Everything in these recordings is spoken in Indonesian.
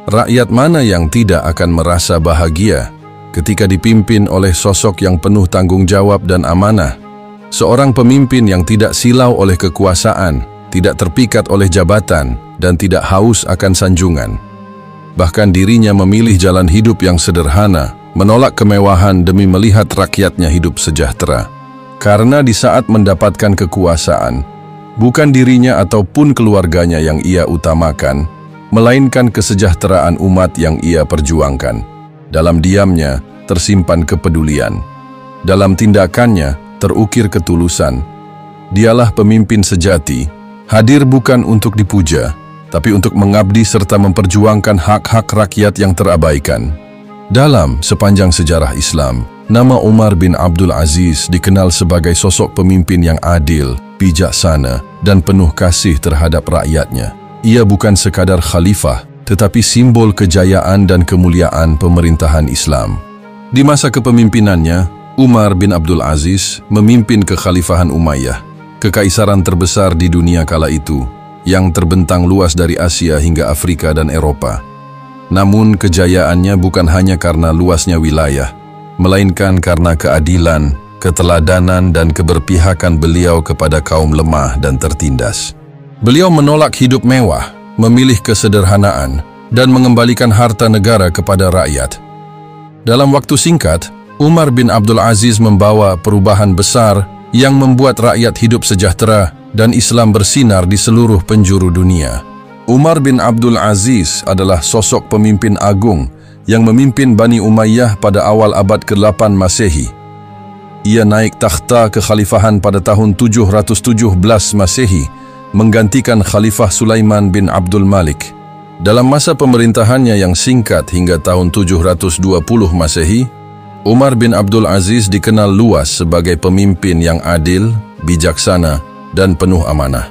Rakyat mana yang tidak akan merasa bahagia ketika dipimpin oleh sosok yang penuh tanggung jawab dan amanah? Seorang pemimpin yang tidak silau oleh kekuasaan, tidak terpikat oleh jabatan, dan tidak haus akan sanjungan. Bahkan dirinya memilih jalan hidup yang sederhana, menolak kemewahan demi melihat rakyatnya hidup sejahtera. Karena di saat mendapatkan kekuasaan, bukan dirinya ataupun keluarganya yang ia utamakan, melainkan kesejahteraan umat yang ia perjuangkan. Dalam diamnya tersimpan kepedulian. Dalam tindakannya terukir ketulusan. Dialah pemimpin sejati, hadir bukan untuk dipuja, tapi untuk mengabdi serta memperjuangkan hak-hak rakyat yang terabaikan. Dalam sepanjang sejarah Islam, nama Umar bin Abdul Aziz dikenal sebagai sosok pemimpin yang adil, bijaksana, dan penuh kasih terhadap rakyatnya. Ia bukan sekadar khalifah, tetapi simbol kejayaan dan kemuliaan pemerintahan Islam. Di masa kepemimpinannya, Umar bin Abdul Aziz memimpin kekhalifahan Umayyah, kekaisaran terbesar di dunia kala itu, yang terbentang luas dari Asia hingga Afrika dan Eropa. Namun kejayaannya bukan hanya karena luasnya wilayah, melainkan karena keadilan, keteladanan, dan keberpihakan beliau kepada kaum lemah dan tertindas. Beliau menolak hidup mewah, memilih kesederhanaan, dan mengembalikan harta negara kepada rakyat. Dalam waktu singkat, Umar bin Abdul Aziz membawa perubahan besar yang membuat rakyat hidup sejahtera dan Islam bersinar di seluruh penjuru dunia. Umar bin Abdul Aziz adalah sosok pemimpin agung yang memimpin Bani Umayyah pada awal abad ke-8 Masehi. Ia naik takhta kekhalifahan pada tahun 717 Masehi, menggantikan Khalifah Sulaiman bin Abdul Malik. Dalam masa pemerintahannya yang singkat hingga tahun 720 Masehi, Umar bin Abdul Aziz dikenal luas sebagai pemimpin yang adil, bijaksana, dan penuh amanah.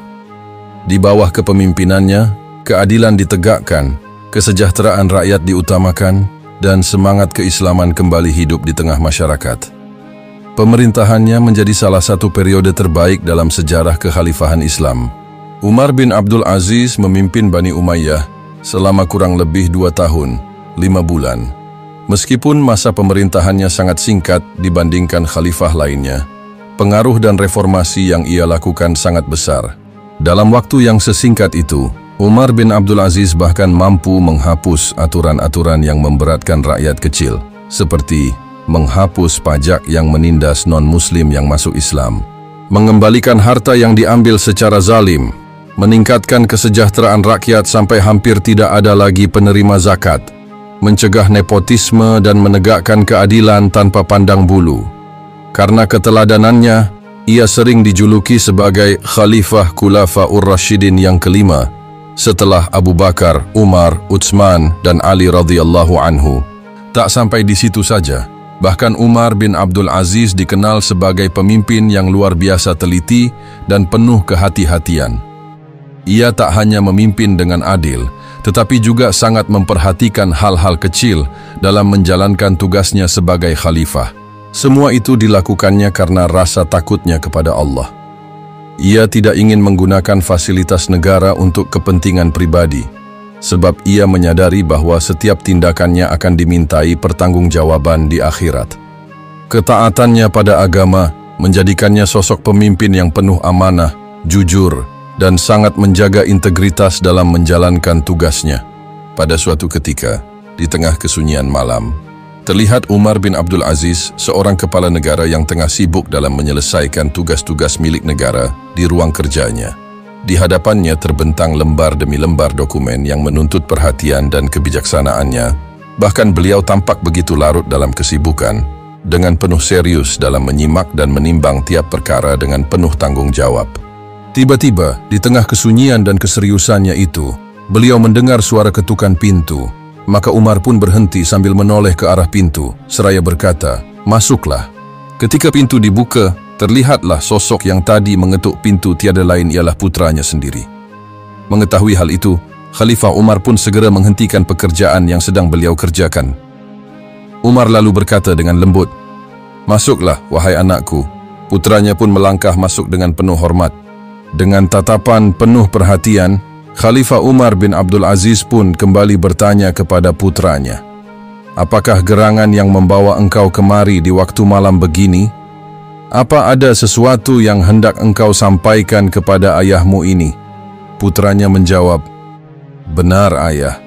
Di bawah kepemimpinannya, keadilan ditegakkan, kesejahteraan rakyat diutamakan, dan semangat keislaman kembali hidup di tengah masyarakat. Pemerintahannya menjadi salah satu periode terbaik dalam sejarah kekhalifahan Islam. Umar bin Abdul Aziz memimpin Bani Umayyah selama kurang lebih 2 tahun, 5 bulan. Meskipun masa pemerintahannya sangat singkat dibandingkan khalifah lainnya, pengaruh dan reformasi yang ia lakukan sangat besar. Dalam waktu yang sesingkat itu, Umar bin Abdul Aziz bahkan mampu menghapus aturan-aturan yang memberatkan rakyat kecil, seperti menghapus pajak yang menindas non-muslim yang masuk Islam, mengembalikan harta yang diambil secara zalim, meningkatkan kesejahteraan rakyat sampai hampir tidak ada lagi penerima zakat, mencegah nepotisme dan menegakkan keadilan tanpa pandang bulu. Karena keteladanannya, ia sering dijuluki sebagai Khalifah Khulafaur Rasyidin yang kelima, setelah Abu Bakar, Umar, Utsman, dan Ali radhiyallahu anhu. Tak sampai di situ saja, bahkan Umar bin Abdul Aziz dikenal sebagai pemimpin yang luar biasa teliti dan penuh kehati-hatian. Ia tak hanya memimpin dengan adil, tetapi juga sangat memperhatikan hal-hal kecil dalam menjalankan tugasnya sebagai khalifah. Semua itu dilakukannya karena rasa takutnya kepada Allah. Ia tidak ingin menggunakan fasilitas negara untuk kepentingan pribadi, sebab ia menyadari bahwa setiap tindakannya akan dimintai pertanggungjawaban di akhirat. Ketaatannya pada agama menjadikannya sosok pemimpin yang penuh amanah, jujur, dan sangat menjaga integritas dalam menjalankan tugasnya. Pada suatu ketika, di tengah kesunyian malam, terlihat Umar bin Abdul Aziz, seorang kepala negara yang tengah sibuk dalam menyelesaikan tugas-tugas milik negara di ruang kerjanya. Di hadapannya terbentang lembar demi lembar dokumen yang menuntut perhatian dan kebijaksanaannya. Bahkan beliau tampak begitu larut dalam kesibukan, dengan penuh serius dalam menyimak dan menimbang tiap perkara dengan penuh tanggung jawab. Tiba-tiba, di tengah kesunyian dan keseriusannya itu, beliau mendengar suara ketukan pintu. Maka Umar pun berhenti sambil menoleh ke arah pintu, seraya berkata, "Masuklah." Ketika pintu dibuka, terlihatlah sosok yang tadi mengetuk pintu tiada lain ialah putranya sendiri. Mengetahui hal itu, Khalifah Umar pun segera menghentikan pekerjaan yang sedang beliau kerjakan. Umar lalu berkata dengan lembut, "Masuklah, wahai anakku." Putranya pun melangkah masuk dengan penuh hormat. Dengan tatapan penuh perhatian, Khalifah Umar bin Abdul Aziz pun kembali bertanya kepada putranya, "Apakah gerangan yang membawa engkau kemari di waktu malam begini? Apa ada sesuatu yang hendak engkau sampaikan kepada ayahmu ini?" Putranya menjawab, "Benar ayah,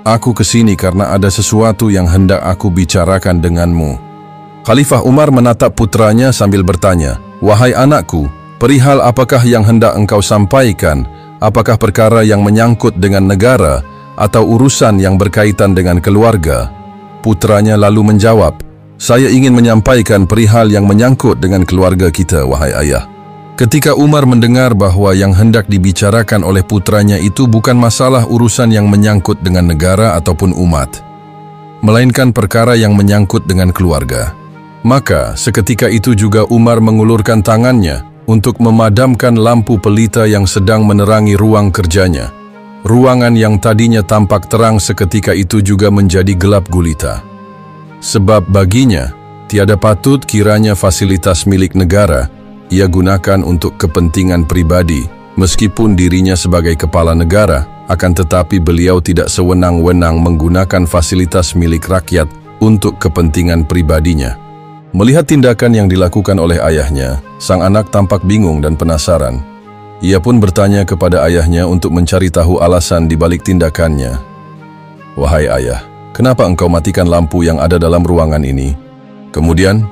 aku kesini karena ada sesuatu yang hendak aku bicarakan denganmu." Khalifah Umar menatap putranya sambil bertanya, "Wahai anakku, perihal apakah yang hendak engkau sampaikan? Apakah perkara yang menyangkut dengan negara atau urusan yang berkaitan dengan keluarga?" Putranya lalu menjawab, "Saya ingin menyampaikan perihal yang menyangkut dengan keluarga kita, wahai ayah." Ketika Umar mendengar bahwa yang hendak dibicarakan oleh putranya itu bukan masalah urusan yang menyangkut dengan negara ataupun umat, melainkan perkara yang menyangkut dengan keluarga, maka seketika itu juga Umar mengulurkan tangannya untuk memadamkan lampu pelita yang sedang menerangi ruang kerjanya. Ruangan yang tadinya tampak terang seketika itu juga menjadi gelap gulita. Sebab baginya, tiada patut kiranya fasilitas milik negara ia gunakan untuk kepentingan pribadi, meskipun dirinya sebagai kepala negara, akan tetapi beliau tidak sewenang-wenang menggunakan fasilitas milik rakyat untuk kepentingan pribadinya. Melihat tindakan yang dilakukan oleh ayahnya, sang anak tampak bingung dan penasaran. Ia pun bertanya kepada ayahnya untuk mencari tahu alasan di balik tindakannya. "Wahai ayah, kenapa engkau matikan lampu yang ada dalam ruangan ini?" Kemudian,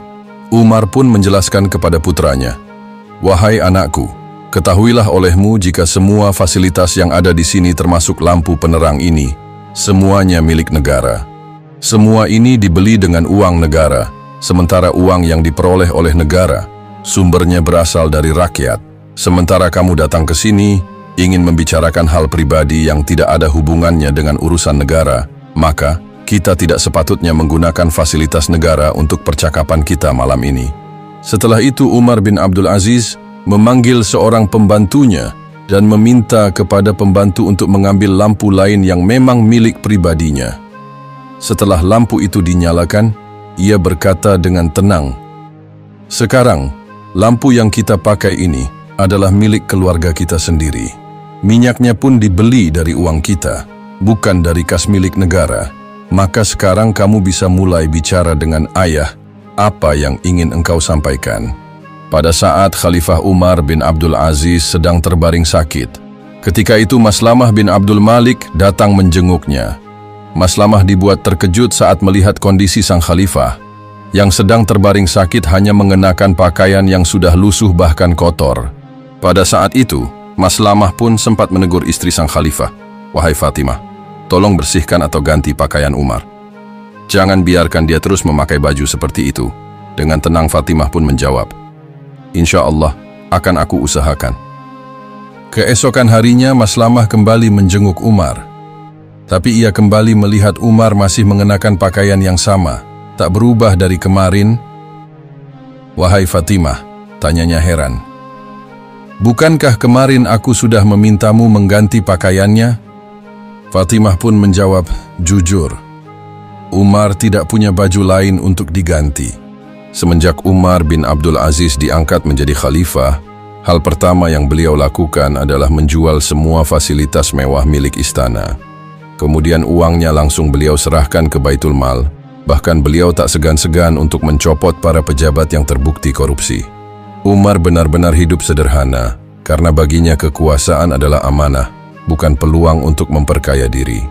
Umar pun menjelaskan kepada putranya, "Wahai anakku, ketahuilah olehmu jika semua fasilitas yang ada di sini termasuk lampu penerang ini, semuanya milik negara. Semua ini dibeli dengan uang negara, sementara uang yang diperoleh oleh negara, sumbernya berasal dari rakyat. Sementara kamu datang ke sini, ingin membicarakan hal pribadi yang tidak ada hubungannya dengan urusan negara, maka kita tidak sepatutnya menggunakan fasilitas negara untuk percakapan kita malam ini." Setelah itu Umar bin Abdul Aziz memanggil seorang pembantunya dan meminta kepada pembantu untuk mengambil lampu lain yang memang milik pribadinya. Setelah lampu itu dinyalakan, ia berkata dengan tenang, "Sekarang, lampu yang kita pakai ini adalah milik keluarga kita sendiri. Minyaknya pun dibeli dari uang kita, bukan dari kas milik negara. Maka sekarang kamu bisa mulai bicara dengan ayah apa yang ingin engkau sampaikan." Pada saat Khalifah Umar bin Abdul Aziz sedang terbaring sakit, ketika itu Maslamah bin Abdul Malik datang menjenguknya. Maslamah dibuat terkejut saat melihat kondisi sang khalifah, yang sedang terbaring sakit hanya mengenakan pakaian yang sudah lusuh bahkan kotor. Pada saat itu, Maslamah pun sempat menegur istri sang khalifah, "Wahai Fatimah, tolong bersihkan atau ganti pakaian Umar. Jangan biarkan dia terus memakai baju seperti itu." Dengan tenang Fatimah pun menjawab, "Insya Allah akan aku usahakan." Keesokan harinya Maslamah kembali menjenguk Umar. Tapi ia kembali melihat Umar masih mengenakan pakaian yang sama, tak berubah dari kemarin. "Wahai Fatimah," tanyanya heran, "bukankah kemarin aku sudah memintamu mengganti pakaiannya?" Fatimah pun menjawab, "Jujur, Umar tidak punya baju lain untuk diganti." Semenjak Umar bin Abdul Aziz diangkat menjadi khalifah, hal pertama yang beliau lakukan adalah menjual semua fasilitas mewah milik istana. Kemudian uangnya langsung beliau serahkan ke Baitul Mal. Bahkan beliau tak segan-segan untuk mencopot para pejabat yang terbukti korupsi. Umar benar-benar hidup sederhana, karena baginya kekuasaan adalah amanah, bukan peluang untuk memperkaya diri.